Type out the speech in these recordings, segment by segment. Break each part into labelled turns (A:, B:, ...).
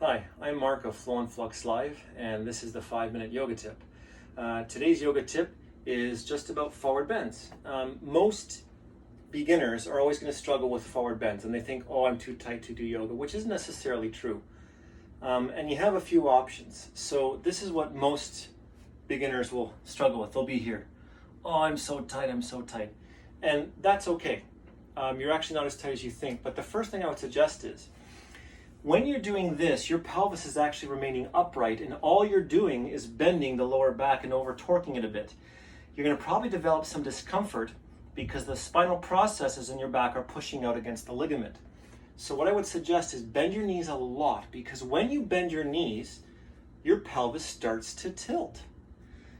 A: Hi, I'm Mark of Flow and Flux Live, and this is the 5-minute yoga tip. Today's yoga tip is just about forward bends. Most beginners are always going to struggle with forward bends, and they think, oh, I'm too tight to do yoga, which isn't necessarily true. And you have a few options. So this is what most beginners will struggle with. They'll be here. Oh, I'm so tight, I'm so tight. And that's okay. You're actually not as tight as you think. But the first thing I would suggest is, when you're doing this, your pelvis is actually remaining upright, and all you're doing is bending the lower back and over torquing it a bit. You're going to probably develop some discomfort because the spinal processes in your back are pushing out against the ligament. So what I would suggest is bend your knees a lot, because when you bend your knees, your pelvis starts to tilt.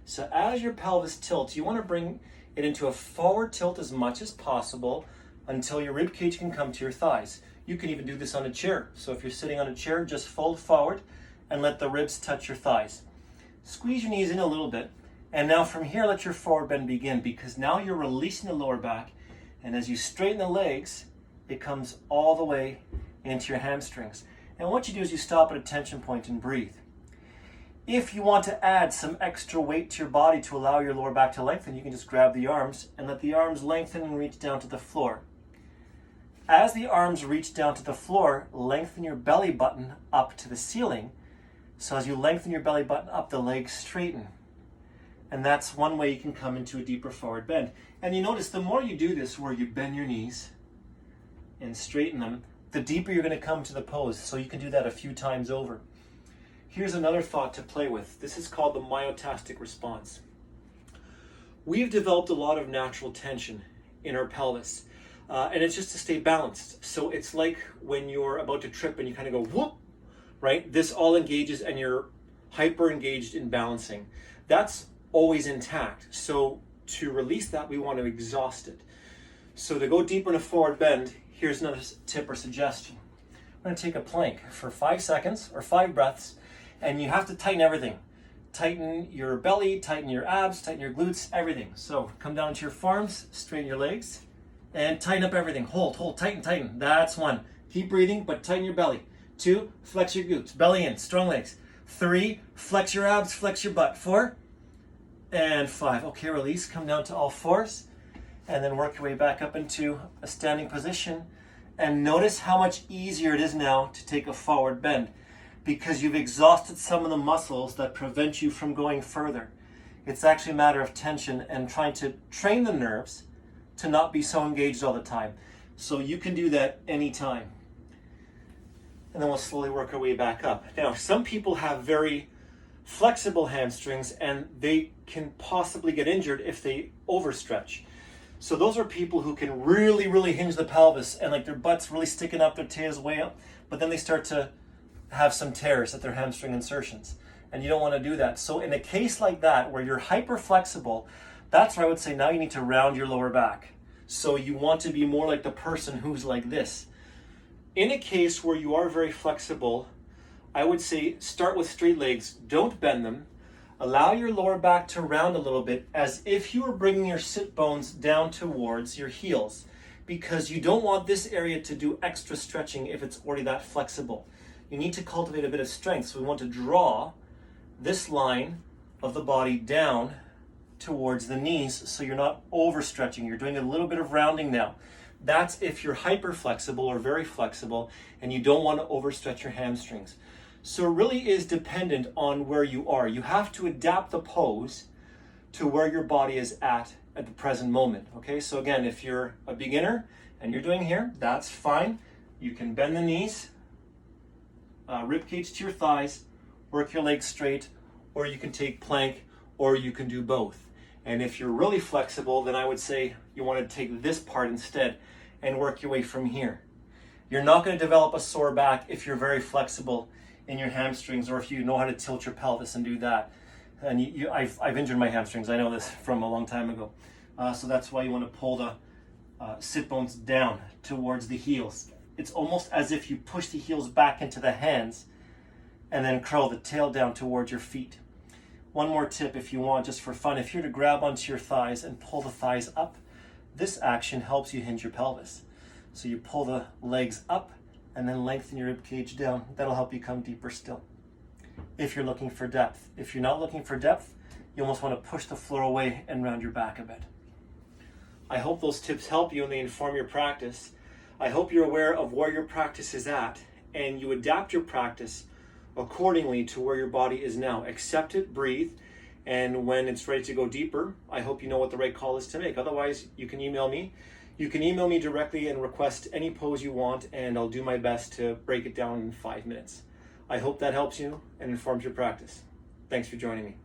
A: So as your pelvis tilts, you want to bring it into a forward tilt as much as possible until your rib cage can come to your thighs. You can even do this on a chair. So if you're sitting on a chair, just fold forward and let the ribs touch your thighs. Squeeze your knees in a little bit. And now from here, let your forward bend begin, because now you're releasing the lower back. And as you straighten the legs, it comes all the way into your hamstrings. And what you do is you stop at a tension point and breathe. If you want to add some extra weight to your body to allow your lower back to lengthen, you can just grab the arms and let the arms lengthen and reach down to the floor. As the arms reach down to the floor, lengthen your belly button up to the ceiling. So as you lengthen your belly button up, the legs straighten. And that's one way you can come into a deeper forward bend. And you notice the more you do this, where you bend your knees and straighten them, the deeper you're going to come to the pose. So you can do that a few times over. Here's another thought to play with. This is called the myotastic response. We've developed a lot of natural tension in our pelvis. And it's just to stay balanced. So it's like when you're about to trip and you kind of go whoop, right? This all engages and you're hyper engaged in balancing. That's always intact. So to release that, we want to exhaust it. So to go deeper in a forward bend, here's another tip or suggestion. I'm going to take a plank for 5 seconds or 5 breaths, and you have to tighten everything. Tighten your belly, tighten your abs, tighten your glutes, everything. So come down to your forearms, straighten your legs, and tighten up everything. Hold, tighten. That's 1. Keep breathing, but tighten your belly. 2, flex your glutes, belly in, strong legs. 3, flex your abs, flex your butt. 4, and 5. Okay, release, come down to all fours, and then work your way back up into a standing position. And notice how much easier it is now to take a forward bend, because you've exhausted some of the muscles that prevent you from going further. It's actually a matter of tension and trying to train the nerves to not be so engaged all the time. So you can do that anytime. And then we'll slowly work our way back up. Now, some people have very flexible hamstrings, and they can possibly get injured if they overstretch. So those are people who can really hinge the pelvis, and like their butt's really sticking up, their tails way up, but then they start to have some tears at their hamstring insertions. And you don't want to do that. So in a case like that, where you're hyper flexible, that's where I would say now you need to round your lower back. So you want to be more like the person who's like this. In a case where you are very flexible, I would say start with straight legs. Don't bend them. Allow your lower back to round a little bit, as if you were bringing your sit bones down towards your heels, because you don't want this area to do extra stretching if it's already that flexible. You need to cultivate a bit of strength. So we want to draw this line of the body down towards the knees, so you're not overstretching. You're doing a little bit of rounding now. That's if you're hyper flexible or very flexible and you don't want to overstretch your hamstrings. So it really is dependent on where you are. You have to adapt the pose to where your body is at the present moment. Okay, so again, if you're a beginner and you're doing here, that's fine. You can bend the knees, rib cage to your thighs, work your legs straight, or you can take plank, or you can do both. And if you're really flexible, then I would say you want to take this part instead and work your way from here. You're not going to develop a sore back if you're very flexible in your hamstrings, or if you know how to tilt your pelvis and do that. And I've injured my hamstrings. I know this from a long time ago. So that's why you want to pull the sit bones down towards the heels. It's almost as if you push the heels back into the hands and then curl the tail down towards your feet. One more tip if you want, just for fun. If you're to grab onto your thighs and pull the thighs up, this action helps you hinge your pelvis. So you pull the legs up and then lengthen your rib cage down. That'll help you come deeper still. If you're looking for depth. If you're not looking for depth, you almost want to push the floor away and round your back a bit. I hope those tips help you and they inform your practice. I hope you're aware of where your practice is at and you adapt your practice accordingly to where your body is now. Accept it, breathe, and when it's ready to go deeper, I hope you know what the right call is to make. Otherwise, you can email me. You can email me directly and request any pose you want, and I'll do my best to break it down in 5 minutes. I hope that helps you and informs your practice. Thanks for joining me.